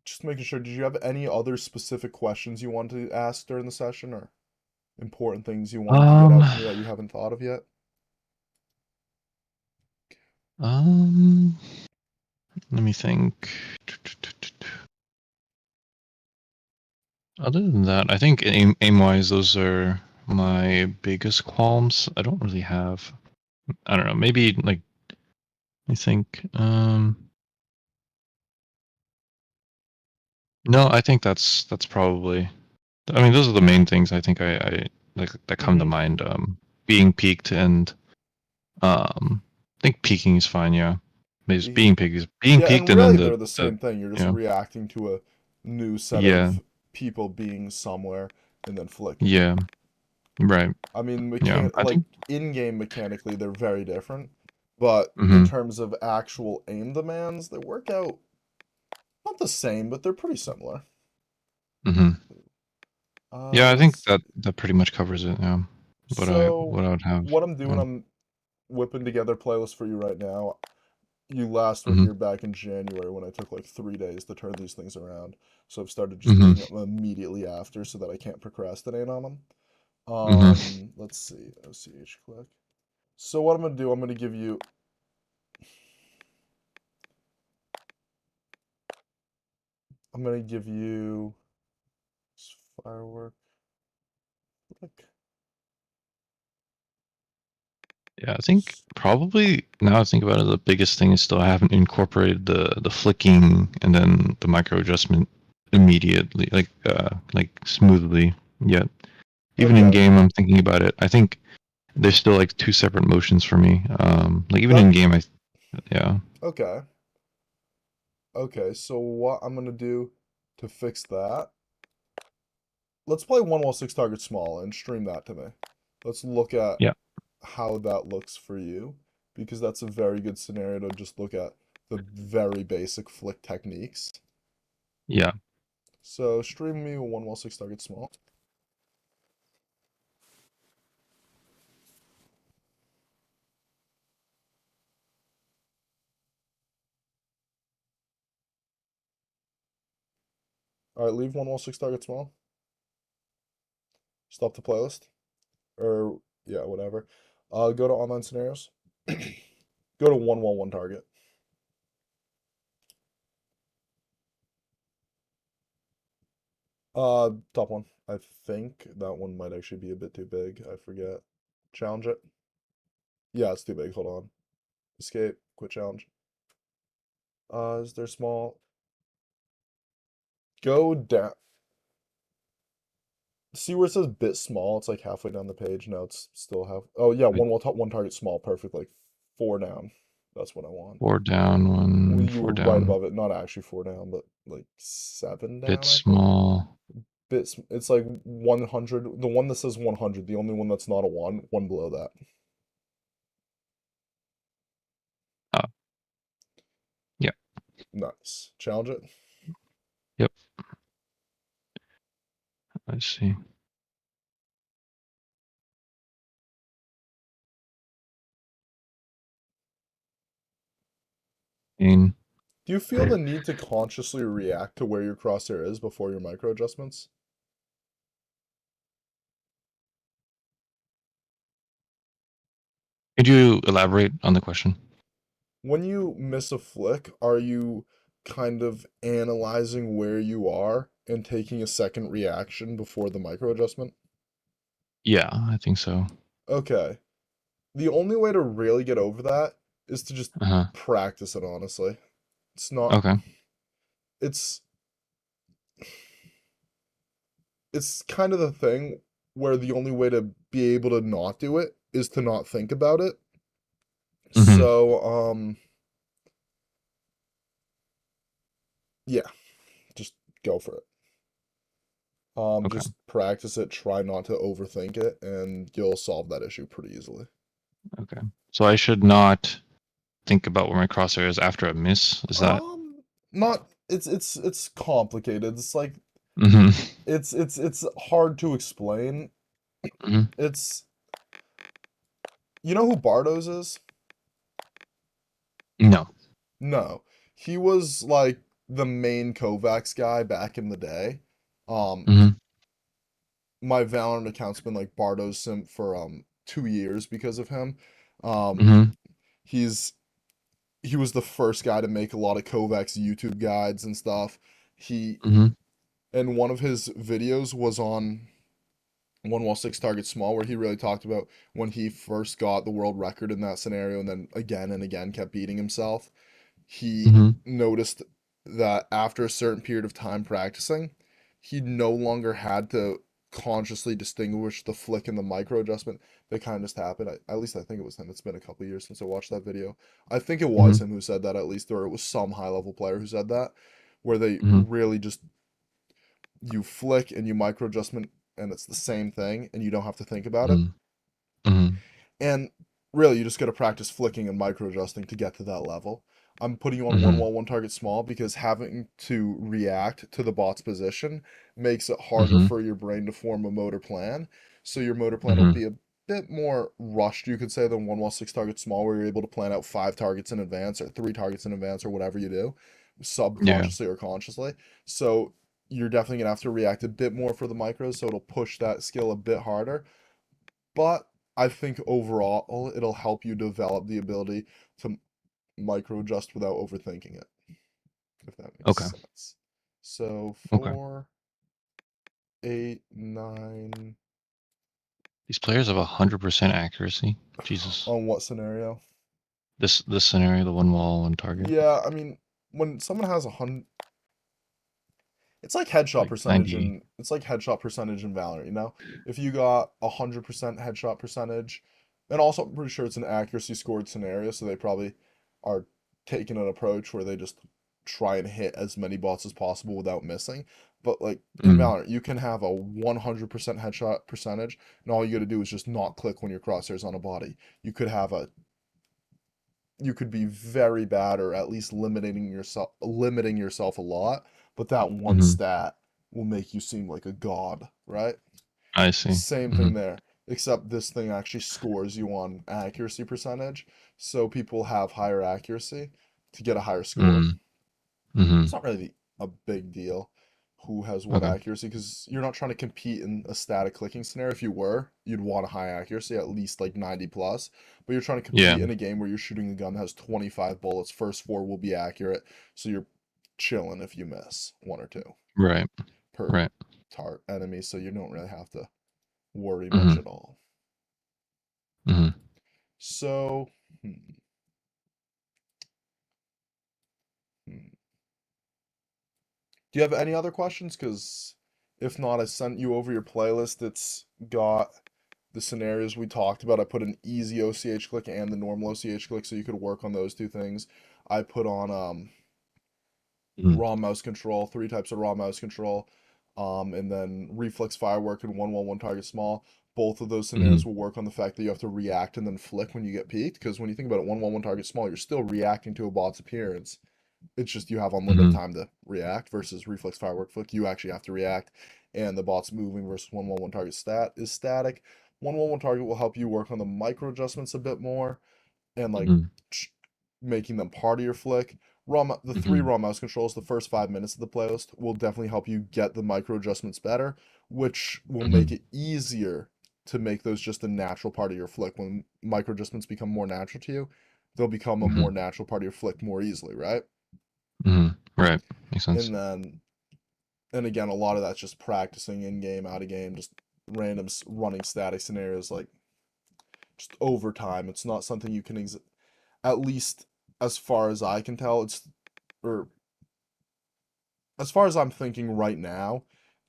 Just making sure, did you have any other specific questions you wanted to ask during the session or important things you wanted to get Um. out to me that you haven't thought of yet? Um. Let me think. Other than that, I think aim-wise, those are my biggest qualms. I don't really have. I don't know. Maybe like I think. No, I think that's probably. I mean, those are the main things I think I like that come to Mm-hmm. mind. Being peaked and I think peaking is fine. Yeah, Maybe Peaking. being Yeah, peaked and and then really they're the the same thing. You're just yeah reacting to a new set yeah of people being somewhere and then flicking. yeah right I mean, yeah I like think. in-game mechanically, they're very different, but in Hmm. terms of actual aim demands, they work out not the same, but they're pretty similar. Hmm. Yeah, I Let's think that see. that pretty much covers it. Yeah, So what I would have. what I'm doing, Yeah. I'm whipping together playlists for you right now. You last were Hmm. here back in January when I took like 3 days to turn these things around. So I've started just Hmm. doing them immediately after so that I can't procrastinate on them. Hmm. Let's see. OCH click. So what I'm gonna do, I'm gonna give you I'm gonna give you firework click. Yeah, I think probably now I think about it, the biggest thing is still I haven't incorporated the flicking and then the micro adjustment immediately, like smoothly yet. Even in Okay. game, I'm thinking about it. I think there's still like two separate motions for me. Like even in That game, yeah, okay. Okay, so what I'm gonna do to fix that, let's play one while six targets small and stream that to me. Let's look at yeah, how that looks for you because that's a very good scenario to just look at the very basic flick techniques. yeah, So stream me one while six targets small. All right, leave one while six targets small. Stop the playlist or yeah, whatever. Go to online scenarios. Go to one while one target. Top one. I think that one might actually be a bit too big. I forget. Challenge it. Yeah, it's too big. Hold on. Escape. Quit challenge. Is there small? Go down. See where it says bit small? It's like halfway down the page. No, it's still half. Oh yeah, Like one wall top, one target small. Perfect. Like four down. That's what I want. four down, Well, one, you four were right down. above it. Not actually four down, but like seven Bit down, I think. small. Bits. It's like 100. The one that says 100. The only one that's not a one. One below that. Uh, yeah. Nice. Challenge it. Yep. I see. In. Do you feel the need to consciously react to where your crosshair is before your micro adjustments? Could you elaborate on the question? When you miss a flick, are you kind of analyzing where you are and taking a second reaction before the micro adjustment? Yeah, I think so. Okay. The only way to really get over that is to just Uh-huh. practice it, honestly. It's not, Okay. it's, it's kind of the thing where the only way to be able to not do it is to not think about it. Mm-hmm. So, yeah, just go for it. Okay. Just practice it, try not to overthink it, and you'll solve that issue pretty easily. Okay. So I should not think about where my crosshair is after a miss. Is that? Not it's complicated. It's like Mm-hmm. it's hard to explain. Mm-hmm. It's you know who Bardos is? No. No. He was like the main Kovacs guy back in the day. Um, Mm-hmm. my Valorant account's been like Bardos simp for 2 years because of him. Um, Mm-hmm. he's he was the first guy to make a lot of Kovacs YouTube guides and stuff. He Mm-hmm. and one of his videos was on one wall six target small, where he really talked about when he first got the world record in that scenario, and then again and again kept beating himself. He Mm-hmm. noticed that after a certain period of time practicing, he no longer had to consciously distinguish the flick and the micro adjustment. They kind of just happened. At least I think it was him. It's been a couple years since I watched that video. I think it Mm-hmm. was him who said that, at least, or it was some high level player who said that, where they Mm-hmm. really just you flick and you micro adjustment, and it's the same thing, and you don't have to think about it. Mm-hmm. Mm-hmm. And really, you just got to practice flicking and micro adjusting to get to that level. I'm putting you on one Mm-hmm. wall, one target small because having to react to the bot's position makes it harder Mm-hmm. for your brain to form a motor plan. So your motor plan will Mm-hmm. be a bit more rushed, you could say, than one wall six target small, where you're able to plan out five targets in advance or three targets in advance or whatever you do, Yeah. subconsciously or consciously. So you're definitely gonna have to react a bit more for the micros, so it'll push that skill a bit harder. But I think overall it'll help you develop the ability to micro adjust without overthinking it, if that makes Okay. sense. So Okay. 4, 8, 9. These players have 100% accuracy. Jesus. On what scenario? This scenario, the one wall, one target, Yeah, I mean, when someone has 100, it's like headshot like percentage, 90. and it's like headshot percentage in Valorant, If you got 100% headshot percentage, and also I'm pretty sure it's an accuracy scored scenario, so they probably are taking an approach where they just try and hit as many bots as possible without missing. But like in Mm. Valorant, you can have a 100% headshot percentage, and all you got to do is just not click when your crosshair's on a body. You could have a you could be very bad, or at least limiting yourself a lot, but that one Mm-hmm. stat will make you seem like a god, right? I see. Same Mm-hmm. thing there, except this thing actually scores you on accuracy percentage, so people have higher accuracy to get a higher score. Mm. Mm-hmm. It's not really a big deal who has what Okay. accuracy, because you're not trying to compete in a static clicking scenario. If you were, you'd want a high accuracy, at least like 90 plus. But you're trying to Yeah. compete in a game where you're shooting a gun that has 25 bullets. First four will be accurate, so you're chilling if you miss one or two. Right. Per Right. enemy, so you don't really have to worry much Mm-hmm. at all. Mm-hmm. So, hmm, hmm. Do you have any other questions? Because if not, I sent you over your playlist. It's got the scenarios we talked about. I put an easy OCH click and the normal OCH click so you could work on those two things. I put on Mm-hmm. raw mouse control, three types of raw mouse control, and then reflex firework and 111 target small. Both of those Mm-hmm. scenarios will work on the fact that you have to react and then flick when you get peeked. Because when you think about it, 111 target small, you're still reacting to a bot's appearance. It's just you have unlimited Mm-hmm. time to react versus reflex firework flick. You actually have to react, and the bot's moving versus 111 target stat is static. 111 target will help you work on the micro adjustments a bit more and like Mm-hmm. making them part of your flick. The three Mm-hmm. raw mouse controls, the first 5 minutes of the playlist will definitely help you get the micro adjustments better, which will make Mm-hmm. it easier to make those just a natural part of your flick. When micro adjustments become more natural to you, they'll become a more Mm-hmm. natural part of your flick more easily, right? Mm-hmm. Right. Makes sense. And then, and again, a lot of that's just practicing in game, out of game, just random running static scenarios like just over time. It's not something you can at least as far as I can tell, or as far as I'm thinking right now,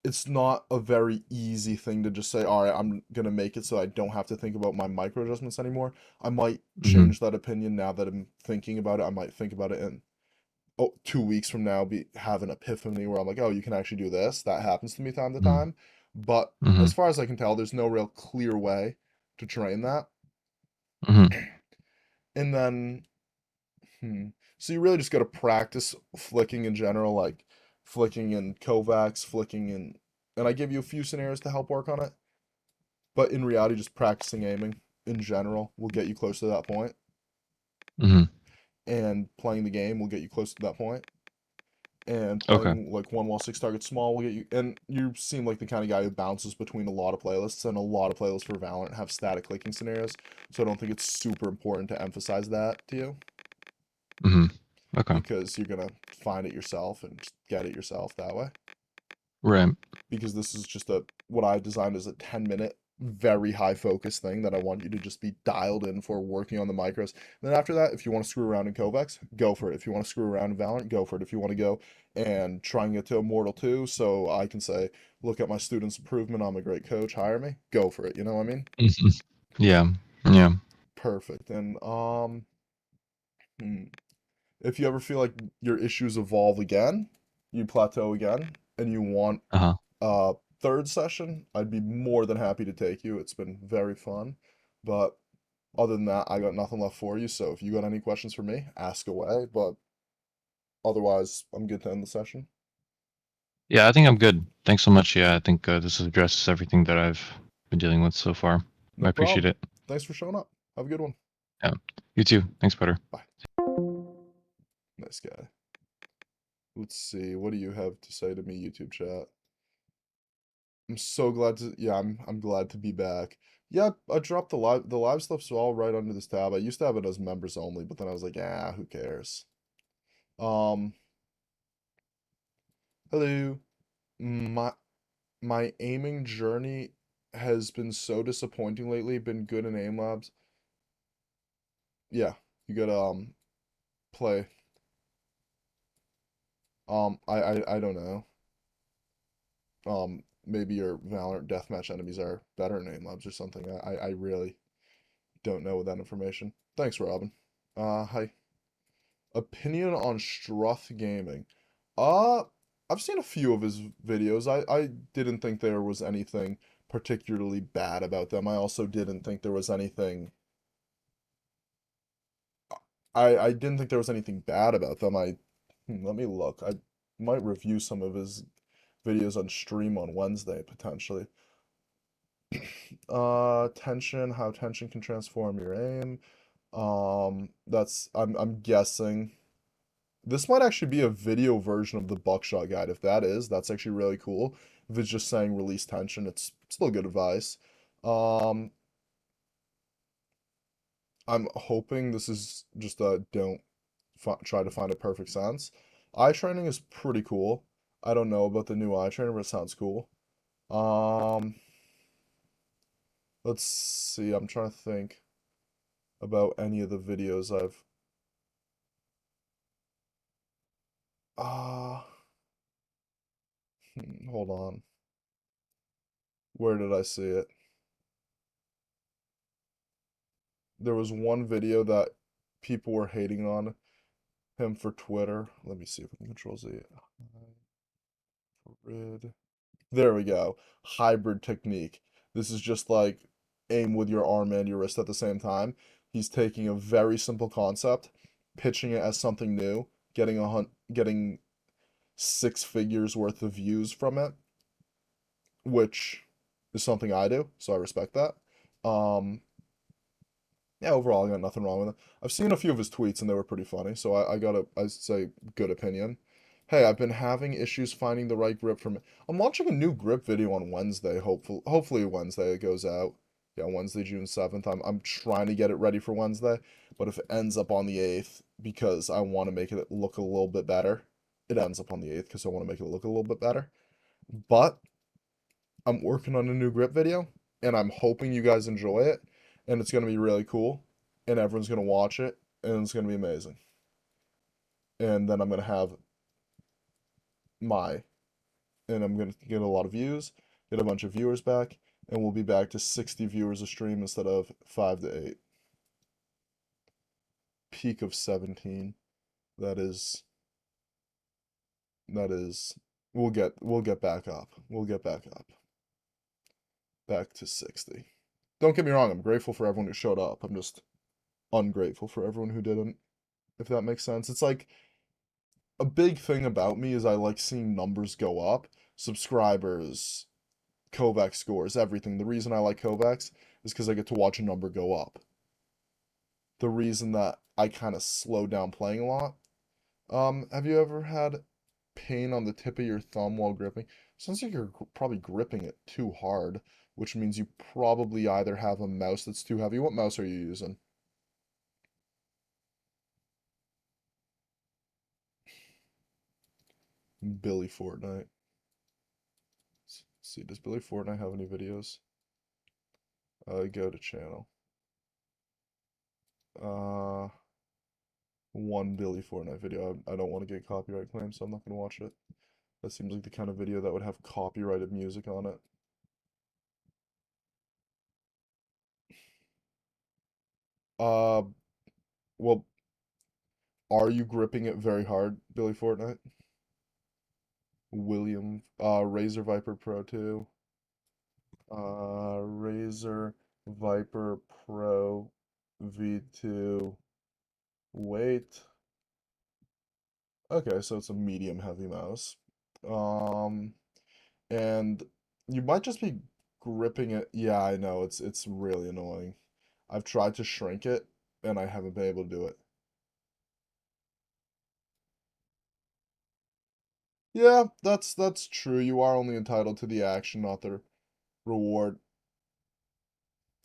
it's not a very easy thing to just say, all right, I'm gonna make it so I don't have to think about my micro adjustments anymore. I might Mm-hmm. change that opinion now that I'm thinking about it. I might think about it in 2 weeks from now, have an epiphany where I'm like, oh, you can actually do this. That happens to me time to Mm-hmm. time. But Mm-hmm. as far as I can tell, there's no real clear way to train that. Mm-hmm. And then so you really just got to practice flicking in general, like flicking in KovaaKs, flicking in, and I give you a few scenarios to help work on it. But in reality, just practicing aiming in general will get you close to that point, Mm-hmm. and playing the game will get you close to that point, and Okay. playing like one while six targets small will get you. And you seem like the kind of guy who bounces between a lot of playlists, and a lot of playlists for Valorant have static clicking scenarios. So I don't think it's super important to emphasize that to you Mm-hmm. Okay. because you're gonna find it yourself and just get it yourself that way. Right. Because this is just a what I designed as a 10-minute very high focus thing that I want you to just be dialed in for working on the micros. And then after that, if you want to screw around in KovaaKs, go for it. If you want to screw around in Valorant, go for it. If you want to go and try and get to Immortal 2, so I can say, look at my students' improvement, I'm a great coach, hire me, go for it. You know what I mean? Mm-hmm. Yeah. Yeah. Perfect. And hmm, if you ever feel like your issues evolve again, you plateau again, and you want Uh-huh. uh third session, I'd be more than happy to take you. It's been very fun. But other than that, I got nothing left for you. So if you got any questions for me, ask away. But otherwise, I'm good to end the session. Yeah, I think I'm good. Thanks so much. Yeah, I think this addresses everything that I've been dealing with so far. I No appreciate problem. it. Thanks for showing up. Have a good one. Yeah. You too. Thanks, Peter. Bye. Nice guy. Let's see. What do you have to say to me, YouTube chat? I'm so glad to yeah, I'm glad to be back. Yeah, I dropped the live stuff's all right under this tab. I used to have it as members only, but then I was like, ah, who cares? Um, hello. My my aiming journey has been so disappointing lately. Been good in aim labs. Yeah, you gotta play. I don't know. Maybe your Valorant deathmatch enemies are better in aim labs or something. I really don't know that information. Thanks, Robin. Hi. Opinion on Struth Gaming. Uh, I've seen a few of his videos. I didn't think there was anything particularly bad about them. I also didn't think there was anything I didn't think there was anything bad about them. Let me look. I might review some of his videos on stream on Wednesday potentially. Tension, how tension can transform your aim. I'm guessing this might actually be a video version of the buckshot guide. If that is, that's actually really cool. If it's just saying release tension, it's still good advice. Um, I'm hoping this is just a don't try to find a perfect sense. Eye training is pretty cool. I don't know about the new eye trainer, but it sounds cool. Um, let's see. I'm trying to think about any of the videos I've. Ah, hold on. Where did I see it? There was one video that people were hating on him for Twitter. Let me see if I can control Z. Hybrid. There we go. Hybrid technique. This is just like aim with your arm and your wrist at the same time. He's taking a very simple concept, pitching it as something new, getting 6 figures worth of views from it, which is something I do, so I respect that. Um, yeah, overall, I got nothing wrong with it. I've seen a few of his tweets and they were pretty funny, so I got a, I say, good opinion. Hey, I've been having issues finding the right grip for me. I'm launching a new grip video on Wednesday, hopefully Wednesday it goes out. Yeah, Wednesday, June 7th. I'm trying to get it ready for Wednesday, but if it ends up on the 8th because I want to make it look a little bit better, it ends up on the 8th because I want to make it look a little bit better. But I'm working on a new grip video, and I'm hoping you guys enjoy it, and it's gonna be really cool, and everyone's gonna watch it, and it's gonna be amazing. And then I'm gonna have my, and I'm gonna get a lot of views, get a bunch of viewers back, and we'll be back to 60 viewers a stream instead of 5 to 8. Peak of 17. That is, that is, we'll get back up. We'll get back up. Back to 60. Don't get me wrong, I'm grateful for everyone who showed up. I'm just ungrateful for everyone who didn't, if that makes sense. It's like a big thing about me is I like seeing numbers go up, subscribers, Kovac scores, everything. The reason I like Kovacs is because I get to watch a number go up. The reason that I kind of slow down playing a lot. Have you ever had pain on the tip of your thumb while gripping? Sounds like you're probably gripping it too hard, which means you probably either have a mouse that's too heavy. What mouse are you using? Billy Fortnite. Let's see, does Billy Fortnite have any videos? Go to channel. Uh, one Billy Fortnite video. I don't want to get copyright claims, so I'm not going to watch it. That seems like the kind of video that would have copyrighted music on it. Uh, well, are you gripping it very hard, Billy Fortnite? William, Razer Viper Pro 2. Razer Viper Pro V2. Wait. Okay, so it's a medium heavy mouse. Um, and you might just be gripping it. Yeah, I know, it's really annoying. I've tried to shrink it and I haven't been able to do it. Yeah, that's true. You are only entitled to the action, not the reward.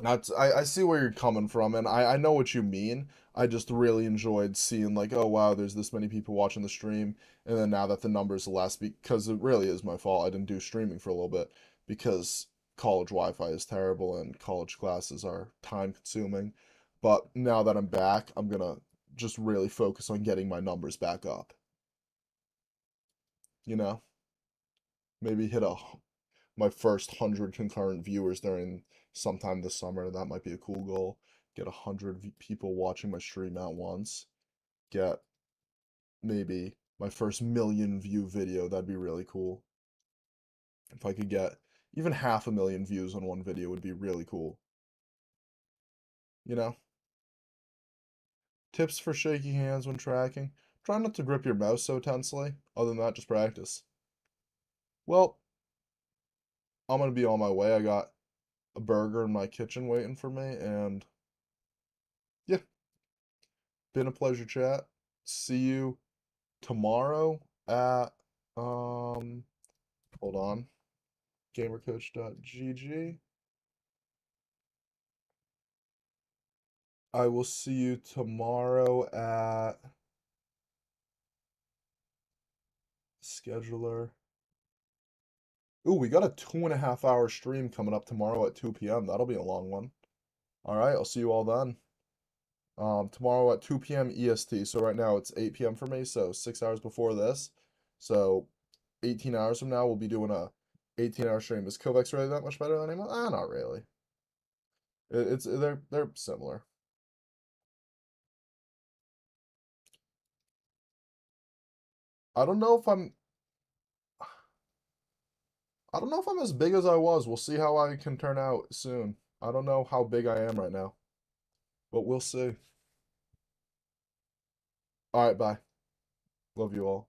I see where you're coming from, and I know what you mean. I just really enjoyed seeing like, oh wow, there's this many people watching the stream, and then now that the number's less, because it really is my fault. I didn't do streaming for a little bit because college Wi-Fi is terrible and college classes are time consuming. But now that I'm back, I'm gonna just really focus on getting my numbers back up. You know, maybe hit my first 100 concurrent viewers during sometime this summer. That might be a cool goal. Get 100 people watching my stream at once. Get maybe my first million view video. That'd be really cool. If I could get even 500,000 views on one video would be really cool. You know? Tips for shaky hands when tracking. Try not to grip your mouse so tensely. Other than that, just practice. Well, I'm gonna be on my way. I got a burger in my kitchen waiting for me, and yeah, been a pleasure chat. See you tomorrow at hold on, gamercoach.gg. I will see you tomorrow at scheduler. Ooh, we got a 2.5 hour stream coming up tomorrow at 2 p.m. That'll be a long one. All right, I'll see you all then. Tomorrow at 2 p.m. EST. So right now it's 8 p.m. for me, so 6 hours before this. So 18 hours from now we'll be doing a 18-hour stream. Is KovaaKs really that much better than anyone? Not really. It's they're similar. I don't know if I'm I don't know if I'm as big as I was. We'll see how I can turn out soon. I don't know how big I am right now, but we'll see. All right, bye. Love you all.